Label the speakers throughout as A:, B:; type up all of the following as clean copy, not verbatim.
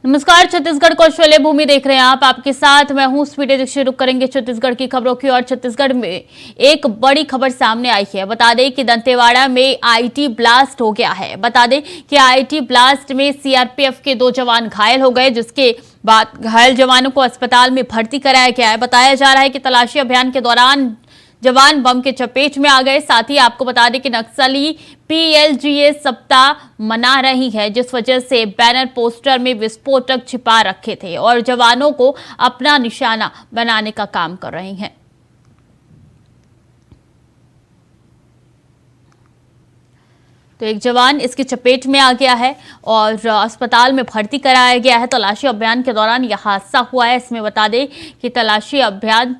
A: नमस्कार, छत्तीसगढ़ कौशल्य भूमि देख रहे हैं आप। आपके साथ मैं हूं स्पीडी दीक्षित। रुक करेंगे छत्तीसगढ़ की खबरों की और छत्तीसगढ़ में एक बड़ी खबर सामने आई है। बता दें कि दंतेवाड़ा में आईटी ब्लास्ट हो गया है। बता दें कि आईटी ब्लास्ट में सीआरपीएफ के 2 जवान घायल हो गए, जिसके बाद घायल जवानों को अस्पताल में भर्ती कराया गया है। बताया जा रहा है कि तलाशी अभियान के दौरान जवान बम के चपेट में आ गए। साथ ही आपको बता दें कि नक्सली पीएलजीए सप्ताह मना रही है, जिस वजह से बैनर पोस्टर में विस्फोटक छिपा रखे थे और जवानों को अपना निशाना बनाने का काम कर रही हैं। तो एक जवान इसकी चपेट में आ गया है और अस्पताल में भर्ती कराया गया है। तलाशी अभियान के दौरान यह हादसा हुआ है। इसमें बता दें कि तलाशी अभियान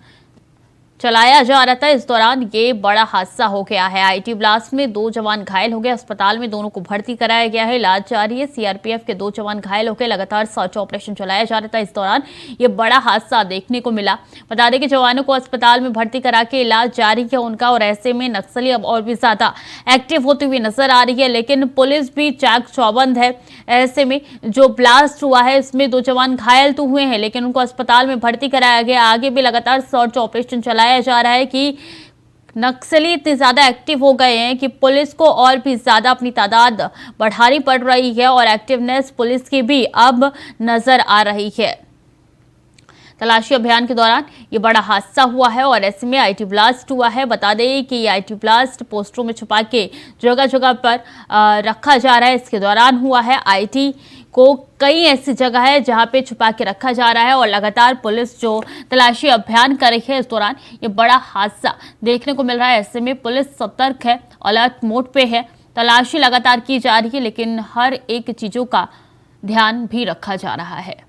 A: चलाया जा रहा था, इस दौरान ये बड़ा हादसा हो गया है। आईटी ब्लास्ट में 2 जवान घायल हो गए। अस्पताल में दोनों को भर्ती कराया गया है, इलाज जारी है। सीआरपीएफ के 2 जवान घायल हो गए। लगातार सर्च ऑपरेशन चलाया जा रहा था, इस दौरान ये बड़ा हादसा देखने को मिला। बता दें कि जवानों को अस्पताल में भर्ती करा के इलाज जारी है उनका, और ऐसे में नक्सली अब और भी ज्यादा एक्टिव होती हुई नजर आ रही है। लेकिन पुलिस भी चाक चौबंद है। ऐसे में जो ब्लास्ट हुआ है इसमें 2 जवान घायल तो हुए हैं, लेकिन उनको अस्पताल में भर्ती कराया गया। आगे भी लगातार सर्च ऑपरेशन चलाया जा रहा है कि नक्सली इतने ज्यादा एक्टिव हो गए हैं कि पुलिस को और भी ज्यादा अपनी तादाद बढ़ानी पड़ रही है और एक्टिवनेस पुलिस की भी अब नजर आ रही है। तलाशी अभियान के दौरान ये बड़ा हादसा हुआ है और ऐसे में आईटी ब्लास्ट हुआ है। बता दें कि ये आईटी ब्लास्ट पोस्टरों में छुपा के जगह जगह पर रखा जा रहा है, इसके दौरान हुआ है। आईटी को कई ऐसी जगह है जहां पे छुपा के रखा जा रहा है और लगातार पुलिस जो तलाशी अभियान कर रही है, इस दौरान ये बड़ा हादसा देखने को मिल रहा है। ऐसे में पुलिस सतर्क है, अलर्ट मोड पे है। तलाशी लगातार की जा रही है, लेकिन हर एक चीजों का ध्यान भी रखा जा रहा है।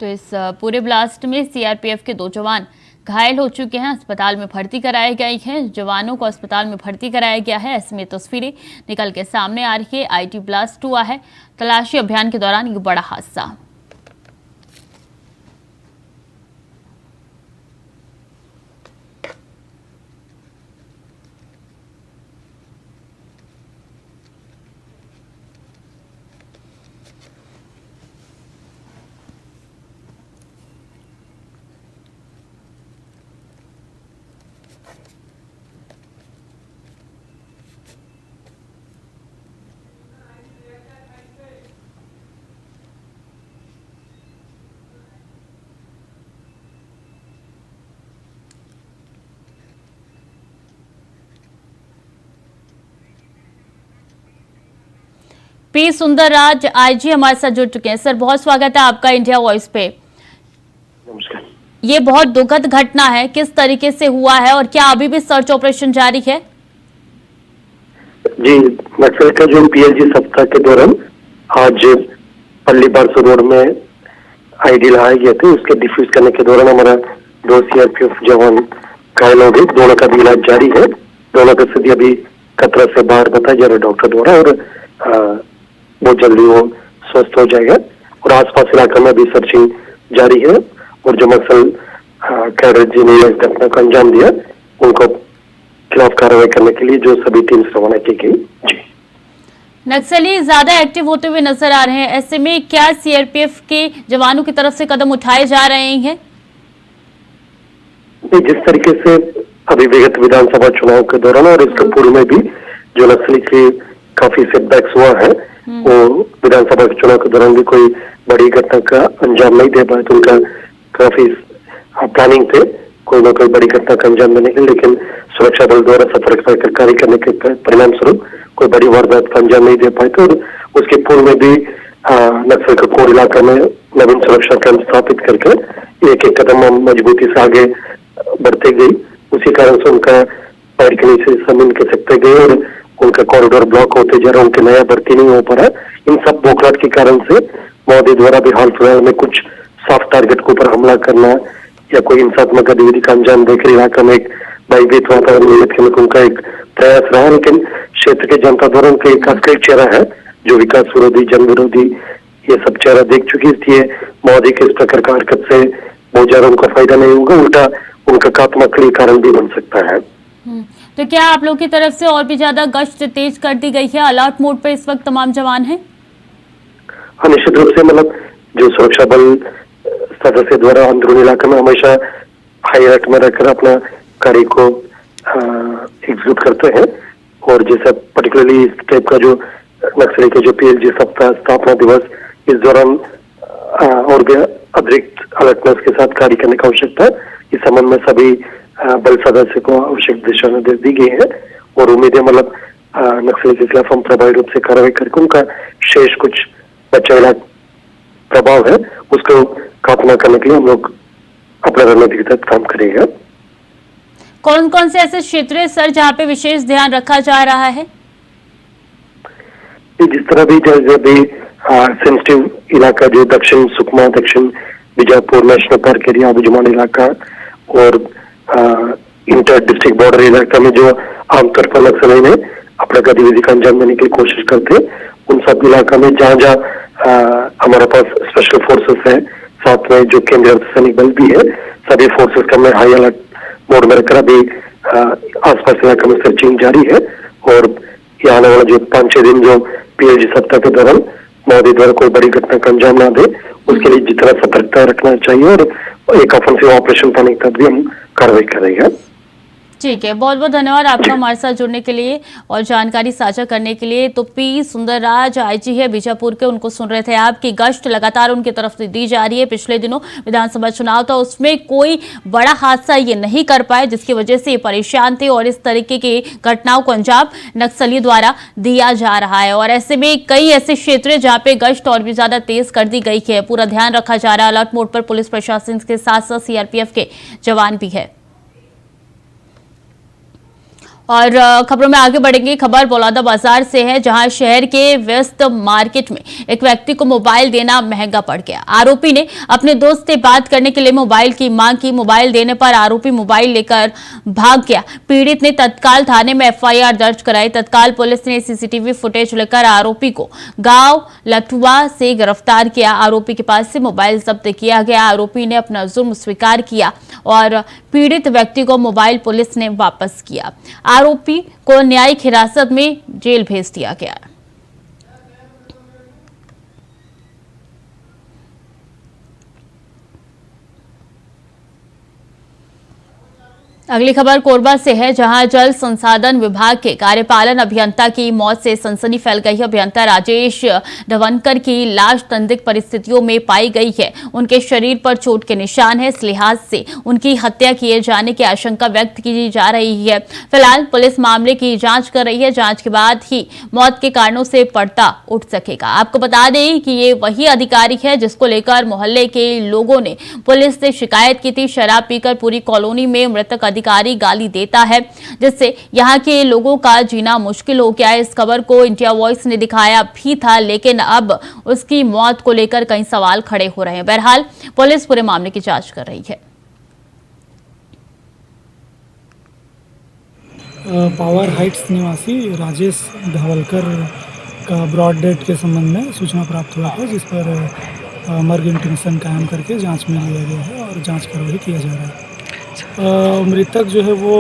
A: तो इस पूरे ब्लास्ट में सीआरपीएफ के 2 जवान घायल हो चुके हैं, अस्पताल में भर्ती कराए गए हैं। जवानों को अस्पताल में भर्ती कराया गया है। ऐसे में तस्वीरें निकल के सामने आ रही है। आईटी ब्लास्ट हुआ है तलाशी अभियान के दौरान, ये बड़ा हादसा। पी सुंदरराज आईजी हमारे साथ जुड़ चुके हैं। सर, बहुत स्वागत है आपका इंडिया वॉइस पे।
B: नमस्कार।
A: ये बहुत दुखद घटना है, किस तरीके से हुआ है और क्या अभी भी सर्च ऑपरेशन जारी है?
B: जी, नक्सल का जो पीएलजी सप्ताह के दौरान आज पल्ली बारसू रोड में आईडी लगाए गए थे, उसके डिफ्यूज करने के दौरान हमारा 2 सीआरपीएफ जवान घायल हो गए। दोनों का भी इलाज जारी है। दोनों का स्थिति अभी खतरा से बाहर बताया जा रहा है डॉक्टर द्वारा, और बहुत जल्दी वो स्वस्थ हो जाएगा। और आसपास इलाका में भी सर्चिंग जारी है, और जो नक्सल कैडर जिन्होंने इस घटना को अंजाम दिया, उनको खिलाफ कार्रवाई करने के लिए जो सभी टीम रवाना की गई। जी,
A: नक्सली ज्यादा एक्टिव होते हुए नजर आ रहे हैं। ऐसे में क्या सीआरपीएफ के जवानों की तरफ से कदम उठाए जा रहे हैं?
B: जिस तरीके से अभी विगत विधानसभा चुनाव के दौरान और इसके पूर्व में भी जो नक्सली के काफी सेटबैक्स हुआ है, वो विधानसभा के चुनाव के दौरान भी कोई बड़ी घटना का अंजाम नहीं दे पाए। तो उनका काफी प्लानिंग थे कोई ना कोई बड़ी घटना का अंजाम देने के, लेकिन सुरक्षा बल द्वारा सतर्कता कार्य करने के परिणाम स्वरूप कोई बड़ी वारदात का अंजाम नहीं दे पाए। तो उसके पूर्व में भी नक्सल के कोर इलाका में नवीन सुरक्षा कैंप स्थापित करके एक एक कदम मजबूती से आगे बढ़ते गई। उसी कारण से उनका पैर के नीचे जमीन के सकते गए और उनका कॉरिडोर ब्लॉक होते जा रहा, उनके नया भर्ती नहीं हो पा रहा। इन सब बोखलाट के कारण से मोदी द्वारा भी हाल फिलहाल में कुछ सॉफ्ट टारगेट के ऊपर हमला करना या कोई हिंसात्मक गतिविधि का अंजाम देकर इलाका में एक भयभीत वातावरण निर्मित करने का उनका एक प्रयास रहा। लेकिन क्षेत्र के जनता द्वारा उनका एक असली चेहरा है जो विकास विरोधी, जन विरोधी, ये सब चेहरा देख चुकी। इसलिए मोदी के इस प्रकार का हरकत से बहुत ज्यादा उनका फायदा नहीं होगा, उल्टा उनका खात्मा के लिए कारण भी बन सकता है।
A: तो क्या आप लोग की तरफ से और भी ज्यादा गश्त तेज कर दी गई है? अलर्ट मोड पर इस वक्त तमाम जवान हैं?
B: हाँ, निश्चित रूप से मतलब जो सुरक्षा बल सदस्य द्वारा अंदरूनी इलाके में हमेशा हाई अलर्ट में रहकर अपना कार्य को एग्जीक्यूट करते हैं। और जैसा पर्टिकुलरली इस टाइप का जो नक्सली के जो पीएलजी सप्ताह स्थापना दिवस, इस दौरान और भी अतिरिक्त अलर्टनेस के साथ कार्य करने की आवश्यकता है। इस संबंध में सभी बल सदस्य को आवश्यक दिशा निर्देश दी गई है और उम्मीद है मतलब नक्सली के खिलाफ हम प्रभावी रूप से कार्रवाई करके उनका शेष कुछ बचा हुआ प्रभाव है उसको खात्मा करने के लिए हम लोग अपना रणनीति के तहत काम करेंगे।
A: कौन कौन से ऐसे क्षेत्र है सर जहाँ पे विशेष ध्यान रखा जा रहा है?
B: जिस तरह भी भी सेंसिटिव इलाका जो दक्षिण सुकमा, दक्षिण बीजापुर नेशनल पार्क एरिया, अबुजुमान इलाका और इंटर डिस्ट्रिक्ट बॉर्डर इलाका में जो आमतौर पर नक्सली ने अपना गतिविधि का अंजाम देने की कोशिश करते हैं, उन सब इलाका में जहाँ जहाँ हमारे पास स्पेशल फोर्सेस है, साथ में जो केंद्रीय अर्धसैनिक बल भी है, सभी फोर्सेस का में हाई अलर्ट मोड में रखकर अभी आसपास इलाके में सर्चिंग जारी है। और ये आने वाला जो 5-6 दिन जो पीएलजी सप्ताह के दौरान मोदी द्वारा कोई बड़ी घटना का अंजाम ना दे, उसके लिए जितना सतर्कता रखना चाहिए और एक ऑफेंसिव ऑपरेशन पाने के तहत भी हम कार्रवाई कर रहे हैं।
A: ठीक है, बहुत बहुत धन्यवाद आपका हमारे साथ जुड़ने के लिए और जानकारी साझा करने के लिए। तो पी सुंदरराज आईजी है बीजापुर के, उनको सुन रहे थे आप कि गश्त लगातार उनकी तरफ से दी जा रही है। पिछले दिनों विधानसभा चुनाव था, उसमें कोई बड़ा हादसा ये नहीं कर पाए जिसकी वजह से ये परेशान थे और इस तरीके की घटनाओं को अंजाम नक्सलियों द्वारा दिया जा रहा है। और ऐसे में कई ऐसे क्षेत्र हैं जहाँ पे गश्त और भी ज्यादा तेज कर दी गई है, पूरा ध्यान रखा जा रहा है। अलर्ट मोड पर पुलिस प्रशासन के साथ साथ सीआरपीएफ के जवान भी है। और खबरों में आगे बढ़ेंगे। खबर बलौदा बाजार से है, जहां शहर के व्यस्त मार्केट में एक व्यक्ति को मोबाइल देना महंगा पड़ गया। आरोपी ने अपने दोस्त से बात करने के लिए मोबाइल की मांग की। मोबाइल देने पर आरोपी मोबाइल लेकर भाग गया। पीड़ित ने तत्काल थाने में एफआईआर दर्ज कराई। तत्काल पुलिस ने सीसीटीवी फुटेज लेकर आरोपी को गांव लठुआ से गिरफ्तार किया। आरोपी के पास से मोबाइल जब्त किया गया। आरोपी ने अपना जुर्म स्वीकार किया और पीड़ित व्यक्ति को मोबाइल पुलिस ने वापस किया। आरोपी को न्यायिक हिरासत में जेल भेज दिया गया। अगली खबर कोरबा से है, जहां जल संसाधन विभाग के कार्यपालन अभियंता की मौत से सनसनी फैल गई है। अभियंता राजेश धवनकर की लाश संदिग्ध परिस्थितियों में पाई गई है। उनके शरीर पर चोट के निशान है। इस लिहाज से उनकी हत्या किए जाने की आशंका व्यक्त की जा रही है। फिलहाल पुलिस मामले की जांच कर रही है। जांच के बाद ही मौत के कारणों से पर्दा उठ सकेगा। आपको बता दें कि ये वही अधिकारी है जिसको लेकर मोहल्ले के लोगों ने पुलिस से शिकायत की थी। शराब पीकर पूरी कॉलोनी में मृतक अधिकारी गाली देता है, जिससे यहां के लोगों का जीना मुश्किल हो गया है। इस खबर को इंडिया वॉइस ने दिखाया भी था, लेकिन अब उसकी मौत को लेकर कई सवाल खड़े हो रहे हैं। बहरहाल पुलिस पूरे मामले की जांच कर रही है।
C: पावर हाइट्स निवासी राजेश धवलकर का ब्रॉड डेथ के संबंध में सूचना प्राप्त हुआ था, जिस पर मर्ग इंटीमेशन कायम करके जांच में लिया गया है और जांच कार्रवाई किया जा रहा है। मृतक जो है वो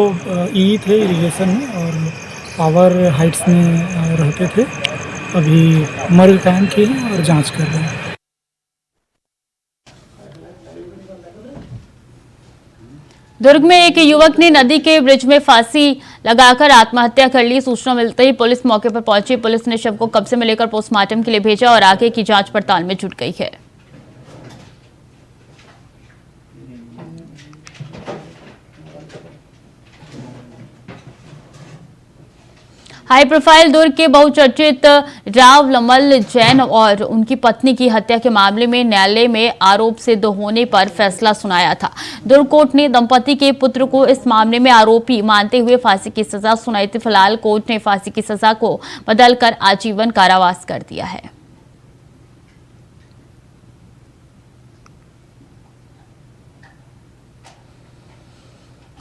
C: ई थे इरिगेशन में और पावर हाइट्स में रहते थे। अभी मर्ग कायम किए हैं और जांच कर रहे हैं।
A: दुर्ग में एक युवक ने नदी के ब्रिज में फांसी लगाकर आत्महत्या कर ली। सूचना मिलते ही पुलिस मौके पर पहुंची। पुलिस ने शव को कब्जे में लेकर पोस्टमार्टम के लिए भेजा और आगे की जांच पड़ताल में जुट गई है। हाई प्रोफाइल दुर्ग के बहुचर्चित राव लमल जैन और उनकी पत्नी की हत्या के मामले में न्यायालय में आरोप सिद्ध होने पर फैसला सुनाया था। दुर्ग कोर्ट ने दंपति के पुत्र को इस मामले में आरोपी मानते हुए फांसी की सजा सुनाई थी। फिलहाल कोर्ट ने फांसी की सजा को बदलकर आजीवन कारावास कर दिया है।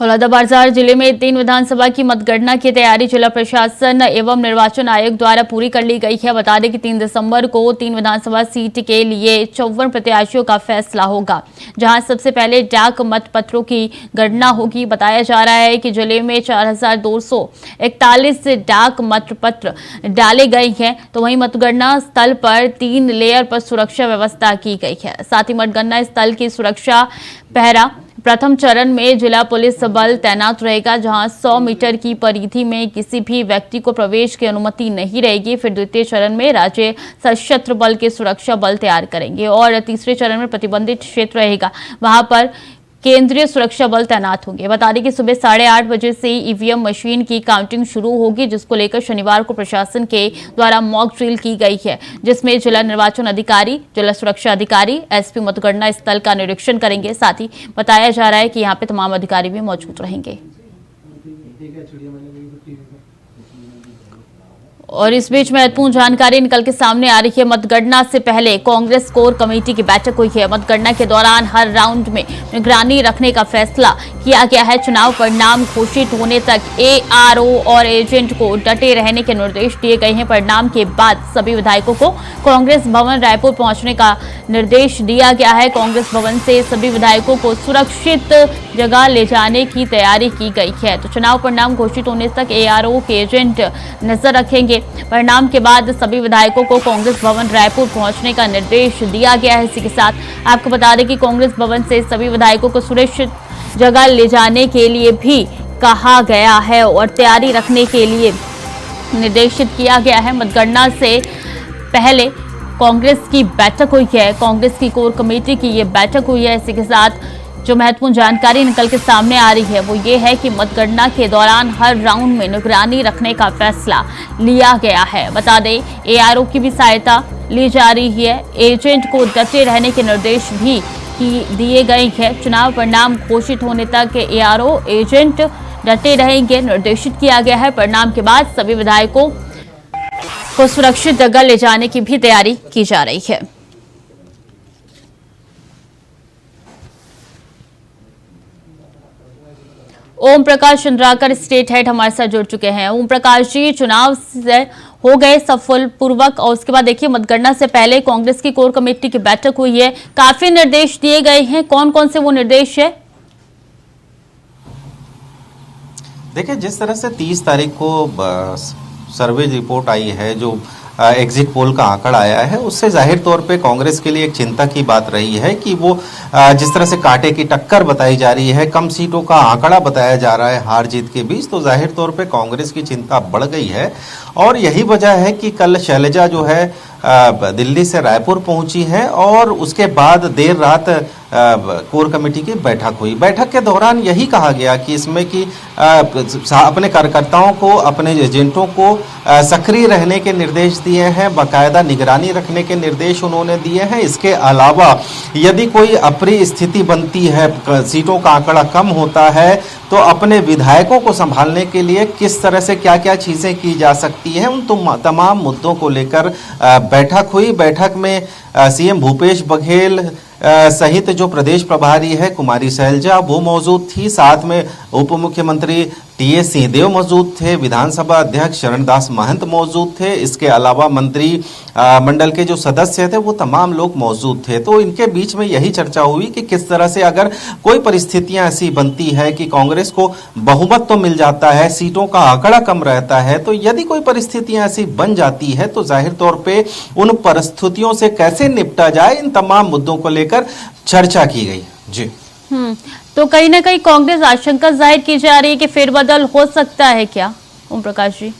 A: बलौदाबाजार जिले में 3 विधानसभा की मतगणना की तैयारी जिला प्रशासन एवं निर्वाचन आयोग द्वारा पूरी कर ली गई है। बता दें कि 3 दिसंबर को 3 विधानसभा सीट के लिए 54 प्रत्याशियों का फैसला होगा, जहां सबसे पहले डाक मतपत्रों की गणना होगी। बताया जा रहा है कि जिले में 4241 डाक मतपत्र डाले गए हैं, तो वहीं मतगणना स्थल पर 3 लेयर पर सुरक्षा व्यवस्था की गई है। साथ ही मतगणना स्थल की सुरक्षा पहरा प्रथम चरण में जिला पुलिस बल तैनात रहेगा, जहां 100 मीटर की परिधि में किसी भी व्यक्ति को प्रवेश की अनुमति नहीं रहेगी। फिर द्वितीय चरण में राज्य सशस्त्र बल के सुरक्षा बल तैयार करेंगे और तीसरे चरण में प्रतिबंधित क्षेत्र रहेगा, वहां पर केंद्रीय सुरक्षा बल तैनात होंगे। बता दें कि सुबह 8:30 बजे से ईवीएम मशीन की काउंटिंग शुरू होगी, जिसको लेकर शनिवार को प्रशासन के द्वारा मॉक ड्रिल की गई है, जिसमें जिला निर्वाचन अधिकारी, जिला सुरक्षा अधिकारी, एसपी मतगणना स्थल का निरीक्षण करेंगे। साथ ही बताया जा रहा है कि यहाँ पे तमाम अधिकारी भी मौजूद रहेंगे। और इस बीच महत्वपूर्ण जानकारी निकल के सामने आ रही है। मतगणना से पहले कांग्रेस कोर कमेटी की बैठक हुई है। मतगणना के दौरान हर राउंड में निगरानी रखने का फैसला किया गया है। चुनाव परिणाम घोषित होने तक एआरओ और एजेंट को डटे रहने के निर्देश दिए गए हैं। परिणाम के बाद सभी विधायकों को कांग्रेस भवन रायपुर पहुंचने का निर्देश दिया गया है। कांग्रेस भवन से सभी विधायकों को सुरक्षित जगह ले जाने की तैयारी की गई है। तो चुनाव परिणाम घोषित होने तक एआरओ के एजेंट नजर रखेंगे। परिणाम के बाद सभी विधायकों को कांग्रेस भवन रायपुर पहुंचने का निर्देश दिया गया है। इसी के साथ आपको बता दें कि कांग्रेस भवन से सभी विधायकों को सुरक्षित जगह ले जाने के लिए भी कहा गया है और तैयारी रखने के लिए निर्देशित किया गया है। मतगणना से पहले कांग्रेस की बैठक हुई है, कांग्रेस की कोर कमेटी की ये बैठक हुई है। इसी के साथ जो महत्वपूर्ण जानकारी निकल के सामने आ रही है वो ये है कि मतगणना के दौरान हर राउंड में निगरानी रखने का फैसला लिया गया है। बता दें एआरओ की भी सहायता ली जा रही है। एजेंट को डटे रहने के निर्देश भी दिए गए हैं। चुनाव परिणाम घोषित होने तक एआरओ एजेंट डटे रहेंगे, निर्देशित किया गया है। परिणाम के बाद सभी विधायकों को सुरक्षित जगह ले जाने की भी तैयारी की जा रही है। ओम प्रकाश चंद्राकर स्टेट हेड हमारे साथ जुड़ चुके हैं। ओम प्रकाश जी, चुनाव से हो गए सफलपूर्वक और उसके बाद देखिए मतगणना से पहले कांग्रेस की कोर कमेटी की बैठक हुई है, काफी निर्देश दिए गए हैं, कौन कौन से वो निर्देश है?
D: देखिए, जिस तरह से 30 तारीख को सर्वे रिपोर्ट आई है, जो एग्जिट पोल का आंकड़ा आया है, उससे जाहिर तौर पे कांग्रेस के लिए एक चिंता की बात रही है कि वो जिस तरह से कांटे की टक्कर बताई जा रही है, कम सीटों का आंकड़ा बताया जा रहा है हार जीत के बीच, तो जाहिर तौर पे कांग्रेस की चिंता बढ़ गई है। और यही वजह है कि कल शैलजा जो है दिल्ली से रायपुर पहुंची है और उसके बाद देर रात कोर कमेटी की बैठक हुई। बैठक के दौरान यही कहा गया कि इसमें कि अपने कार्यकर्ताओं को, अपने एजेंटों को सक्रिय रहने के निर्देश दिए हैं, बाकायदा निगरानी रखने के निर्देश उन्होंने दिए हैं। इसके अलावा यदि कोई अप्रिय स्थिति बनती है, सीटों का आंकड़ा कम होता है, तो अपने विधायकों को संभालने के लिए किस तरह से क्या क्या चीज़ें की जा सकती हैं, उन तमाम मुद्दों को लेकर बैठक हुई। बैठक में सीएम भूपेश बघेल सहित जो प्रदेश प्रभारी है कुमारी शैलजा, वो मौजूद थी। साथ में उप मुख्यमंत्री टीएस सिंहदेव मौजूद थे, विधानसभा अध्यक्ष शरणदास महंत मौजूद थे। इसके अलावा मंत्री मंडल के जो सदस्य थे वो तमाम लोग मौजूद थे। तो इनके बीच में यही चर्चा हुई कि किस तरह से अगर कोई परिस्थितियां ऐसी बनती है कि कांग्रेस को बहुमत तो मिल जाता है, सीटों का आंकड़ा कम रहता है, तो यदि कोई परिस्थितियां ऐसी बन जाती है तो जाहिर तौर पे उन परिस्थितियों से कैसे निपटा जाए, इन तमाम मुद्दों को लेकर चर्चा की गई। जी
A: तो कहीं ना कहीं कांग्रेस आशंका जाहिर की जा रही है कि फेरबदल हो सकता है क्या, ओम प्रकाश जी?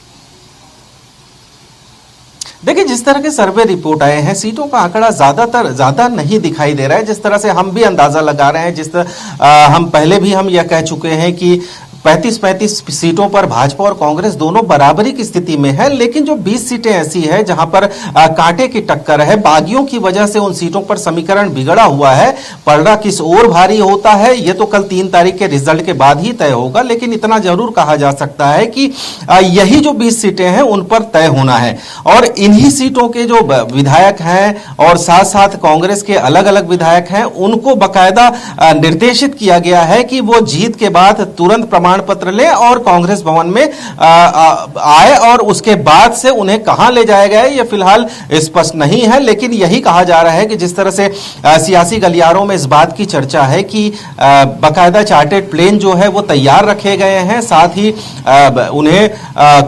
D: देखिए, जिस तरह के सर्वे रिपोर्ट आए हैं, सीटों का आंकड़ा ज्यादा नहीं दिखाई दे रहा है। जिस तरह से हम भी अंदाजा लगा रहे हैं, जिस तरह हम पहले भी हम यह कह चुके हैं कि 35-35 सीटों पर भाजपा और कांग्रेस दोनों बराबरी की स्थिति में है, लेकिन जो 20 सीटें ऐसी है जहां पर कांटे की टक्कर है, बागियों की वजह से उन सीटों पर समीकरण बिगड़ा हुआ है। पलड़ा किस ओर भारी होता है ये तो कल 3 तारीख के रिजल्ट के बाद ही तय होगा, लेकिन इतना जरूर कहा जा सकता है कि यही जो 20 सीटें हैं उन पर तय होना है। और इन्हीं सीटों के जो विधायक हैं और साथ साथ कांग्रेस के अलग अलग विधायक हैं, उनको बकायदा निर्देशित किया गया है कि वो जीत के बाद तुरंत प्रमाण पत्र लें और कांग्रेस भवन में आए, और उसके बाद से उन्हें कहां ले जाया गया है ये फिलहाल स्पष्ट नहीं है। लेकिन यही कहा जा रहा है कि जिस तरह से सियासी गलियारों में इस बात की चर्चा है कि बकायदा चार्टर्ड प्लेन जो है वो तैयार रखे गए हैं, साथ ही उन्हें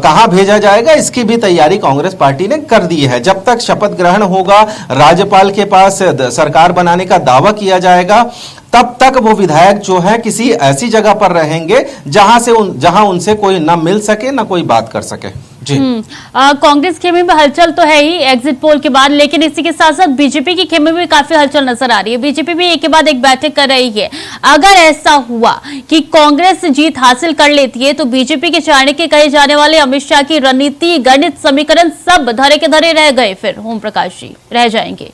D: कहां भेजा जाएगा इसकी भी तैयारी कांग्रेस पार्टी ने कर दी है। जब तक शपथ ग्रहण होगा, राज्यपाल के पास सरकार बनाने का दावा किया जाएगा, तब तक वो विधायक जो है किसी ऐसी जगह पर रहेंगे जहां उनसे कोई ना मिल सके ना कोई बात कर सके। जी
A: कांग्रेस खेमे में हलचल तो है ही एग्जिट पोल के बाद, लेकिन इसी के साथ साथ बीजेपी की खेमे में काफी हलचल नजर आ रही है। बीजेपी भी एक के बाद एक बैठक कर रही है। अगर ऐसा हुआ कि कांग्रेस जीत हासिल कर लेती है तो बीजेपी के चाणक्य कहे जाने वाले अमित शाह की रणनीति, गणित, समीकरण सब धरे के धरे रह गए, फिर ओम प्रकाश जी रह जाएंगे।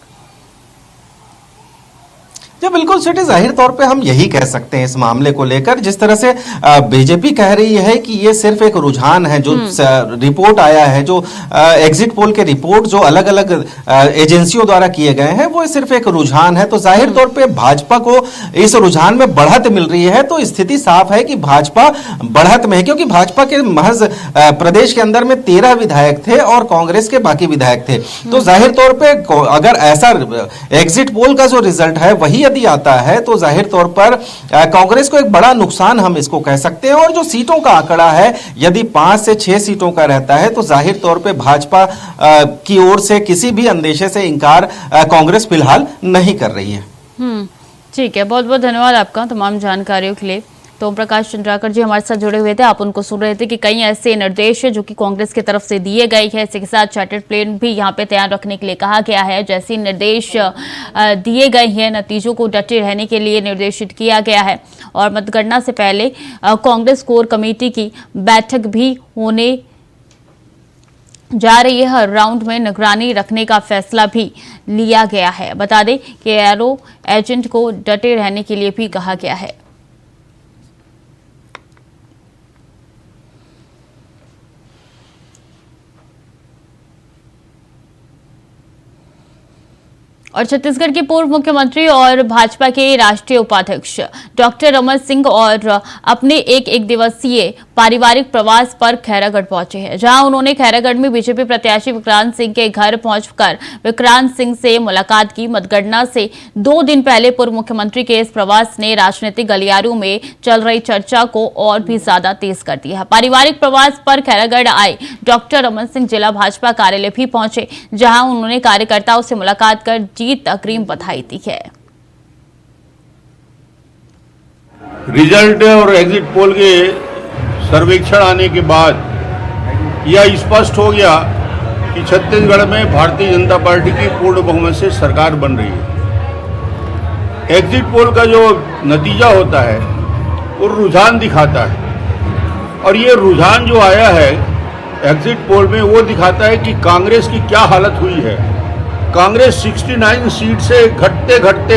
D: जी बिल्कुल स्वीटी, जाहिर तौर पे हम यही कह सकते हैं इस मामले को लेकर। जिस तरह से बीजेपी कह रही है कि ये सिर्फ एक रुझान है, जो रिपोर्ट आया है, जो एग्जिट पोल के रिपोर्ट जो अलग अलग एजेंसियों द्वारा किए गए हैं, वो सिर्फ एक रुझान है। तो जाहिर तौर पे भाजपा को इस रुझान में बढ़त मिल रही है, तो स्थिति साफ है कि भाजपा बढ़त में है, क्योंकि भाजपा के महज प्रदेश के अंदर में 13 विधायक थे और कांग्रेस के बाकी विधायक थे। तो जाहिर तौर पे अगर ऐसा एग्जिट पोल का जो रिजल्ट है वही यदि आता है तो जाहिर तौर पर कांग्रेस को एक बड़ा नुकसान हम इसको कह सकते हैं। और जो सीटों का आंकड़ा है, यदि 5 से 6 सीटों का रहता है तो जाहिर तौर पे भाजपा की ओर से किसी भी अंदेशे से इंकार कांग्रेस फिलहाल नहीं कर रही है।
A: ठीक है, बहुत बहुत धन्यवाद आपका तमाम जानकारियों के लिए। तो ओम प्रकाश चंद्राकर जी हमारे साथ जुड़े हुए थे, आप उनको सुन रहे थे कि कई ऐसे निर्देश है जो कि कांग्रेस की तरफ से दिए गए हैं। इसी के साथ चार्टर्ड प्लेन भी यहाँ पे तैयार रखने के लिए कहा गया है। जैसे निर्देश दिए गए हैं, नतीजों को डटे रहने के लिए निर्देशित किया गया है। और मतगणना से पहले कांग्रेस कोर कमेटी की बैठक भी होने जा रही है। हर राउंड में निगरानी रखने का फैसला भी लिया गया है। बता दें कि एरो एजेंट को डटे रहने के लिए भी कहा गया है। और छत्तीसगढ़ के पूर्व मुख्यमंत्री और भाजपा के राष्ट्रीय उपाध्यक्ष डॉक्टर रमन सिंह और अपने एक दिवसीय पारिवारिक प्रवास पर खैरागढ़ पहुंचे हैं, जहां उन्होंने खैरागढ़ में बीजेपी प्रत्याशी विक्रांत सिंह के घर पहुंचकर विक्रांत सिंह से मुलाकात की। मतगणना से 2 दिन पहले पूर्व मुख्यमंत्री के इस प्रवास ने राजनीतिक गलियारों में चल रही चर्चा को और भी ज्यादा तेज कर दिया है। पारिवारिक प्रवास पर खैरागढ़ आए डॉक्टर रमन सिंह जिला भाजपा कार्यालय भी पहुंचे, जहां उन्होंने कार्यकर्ताओं से मुलाकात कर जीत अग्रिम बधाई दी है।
E: रिजल्ट और एग्जिट पोल के सर्वेक्षण आने के बाद यह स्पष्ट हो गया कि छत्तीसगढ़ में भारतीय जनता पार्टी की पूर्ण बहुमत से सरकार बन रही है। एग्जिट पोल का जो नतीजा होता है वो रुझान दिखाता है, और ये रुझान जो आया है एग्जिट पोल में वो दिखाता है कि कांग्रेस की क्या हालत हुई है। कांग्रेस 69 सीट से घटते घटते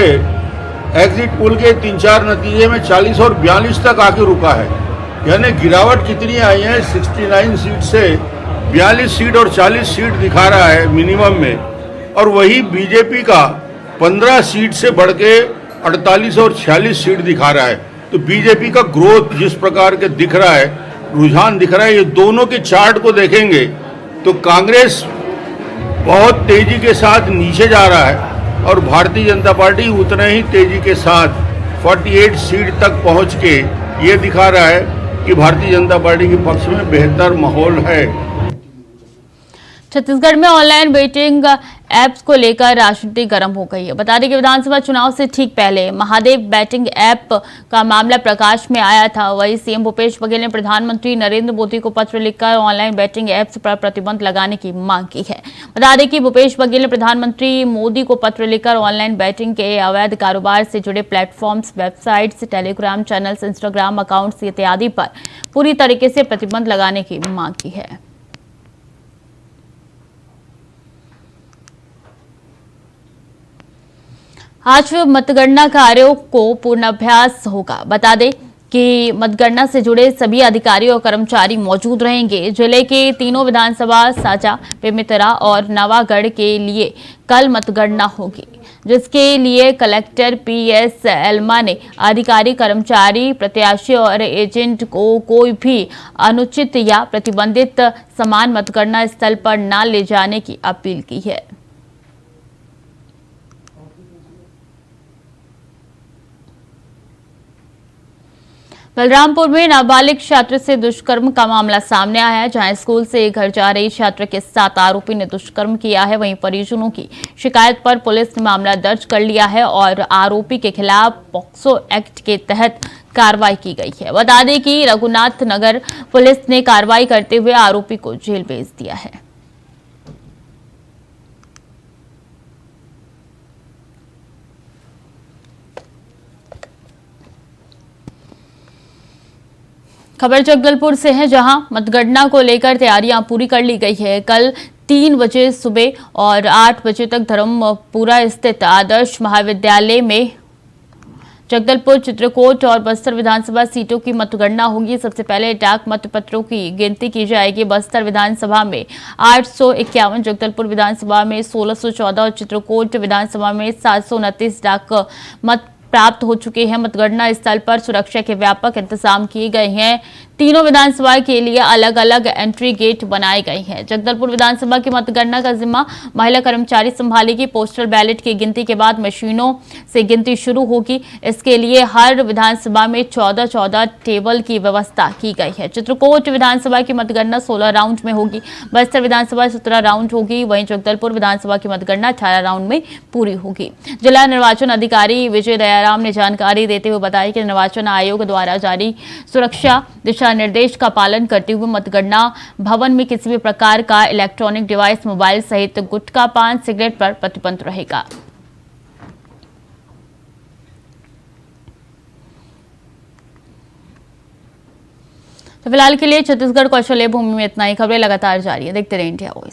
E: एग्जिट पोल के 3-4 नतीजे में 40 और 42 तक आके रुका है। यानी गिरावट कितनी आई है, 69 सीट से 42 सीट और 40 सीट दिखा रहा है मिनिमम में। और वही बीजेपी का 15 सीट से बढ़ के 48 और 46 सीट दिखा रहा है। तो बीजेपी का ग्रोथ जिस प्रकार के दिख रहा है, रुझान दिख रहा है, ये दोनों के चार्ट को देखेंगे तो कांग्रेस बहुत तेजी के साथ नीचे जा रहा है और भारतीय जनता पार्टी उतने ही तेजी के साथ 48 सीट तक पहुंच के ये दिखा रहा है कि भारतीय जनता पार्टी के पक्ष में बेहतर माहौल है।
A: छत्तीसगढ़ में ऑनलाइन बेटिंग ऐप्स को लेकर राजनीति गर्म हो गई है। बता दें कि विधानसभा चुनाव से ठीक पहले महादेव बैटिंग ऐप का मामला प्रकाश में आया था। वहीं सीएम भूपेश बघेल ने प्रधानमंत्री नरेंद्र मोदी को पत्र लिखकर ऑनलाइन बैटिंग ऐप्स पर प्रतिबंध लगाने की मांग की है। बता दें कि भूपेश बघेल ने प्रधानमंत्री मोदी को पत्र लिखकर ऑनलाइन बैटिंग के अवैध कारोबार से जुड़े platforms, websites, Telegram channels, Instagram accounts इत्यादि पर पूरी तरीके से प्रतिबंध लगाने की मांग की है। आज मतगणना कार्यों को पूर्णाभ्यास होगा। बता दें कि मतगणना से जुड़े सभी अधिकारी और कर्मचारी मौजूद रहेंगे। जिले के तीनों विधानसभा साजा, बेमेतरा और नवागढ़ के लिए कल मतगणना होगी, जिसके लिए कलेक्टर पीएस एल्मा ने अधिकारी, कर्मचारी, प्रत्याशी और एजेंट को कोई भी अनुचित या प्रतिबंधित सामान मतगणना स्थल पर न ले जाने की अपील की है। बलरामपुर में नाबालिग छात्र से दुष्कर्म का मामला सामने आया है, जहां स्कूल से घर जा रही छात्र के साथ आरोपी ने दुष्कर्म किया है। वहीं परिजनों की शिकायत पर पुलिस ने मामला दर्ज कर लिया है और आरोपी के खिलाफ पॉक्सो एक्ट के तहत कार्रवाई की गई है। बता दें कि रघुनाथ नगर पुलिस ने कार्रवाई करते हुए आरोपी को जेल भेज दिया है। खबर जगदलपुर से है, जहां मतगणना को लेकर तैयारियां पूरी कर ली गई है। कल 3 बजे सुबह और 8 बजे तक धर्मपुरा स्थित आदर्श महाविद्यालय में जगदलपुर, चित्रकूट और बस्तर विधानसभा सीटों की मतगणना होगी। सबसे पहले डाक मतपत्रों की गिनती की जाएगी। बस्तर विधानसभा में 851, जगदलपुर विधानसभा में 1614 और चित्रकूट विधानसभा में 729 डाक मत प्राप्त हो चुके हैं। मतगणना स्थल पर सुरक्षा के व्यापक इंतजाम किए गए हैं। तीनों विधानसभा के लिए अलग अलग एंट्री गेट बनाए गए हैं। जगदलपुर विधानसभा की मतगणना का जिम्मा महिला कर्मचारी संभालेगी। पोस्टल बैलेट की गिनती के बाद मशीनों से गिनती शुरू होगी। इसके लिए हर विधानसभा में 14-14 टेबल की व्यवस्था की गई है। चित्रकूट विधानसभा की मतगणना 16 राउंड में होगी। बस्तर विधानसभा 17 राउंड होगी। वहीं जगदलपुर विधानसभा की मतगणना 18 राउंड में पूरी होगी। जिला निर्वाचन अधिकारी विजय दयाराम ने जानकारी देते हुए बताया कि निर्वाचन आयोग द्वारा जारी सुरक्षा दिशा निर्देश का पालन करते हुए मतगणना भवन में किसी भी प्रकार का इलेक्ट्रॉनिक डिवाइस, मोबाइल सहित गुटखा, पान, सिगरेट पर प्रतिबंध रहेगा। तो फिलहाल के लिए छत्तीसगढ़ कौशल्य भूमि में इतना ही। खबरें लगातार जारी है, देखते रहिए इंडिया वॉइस।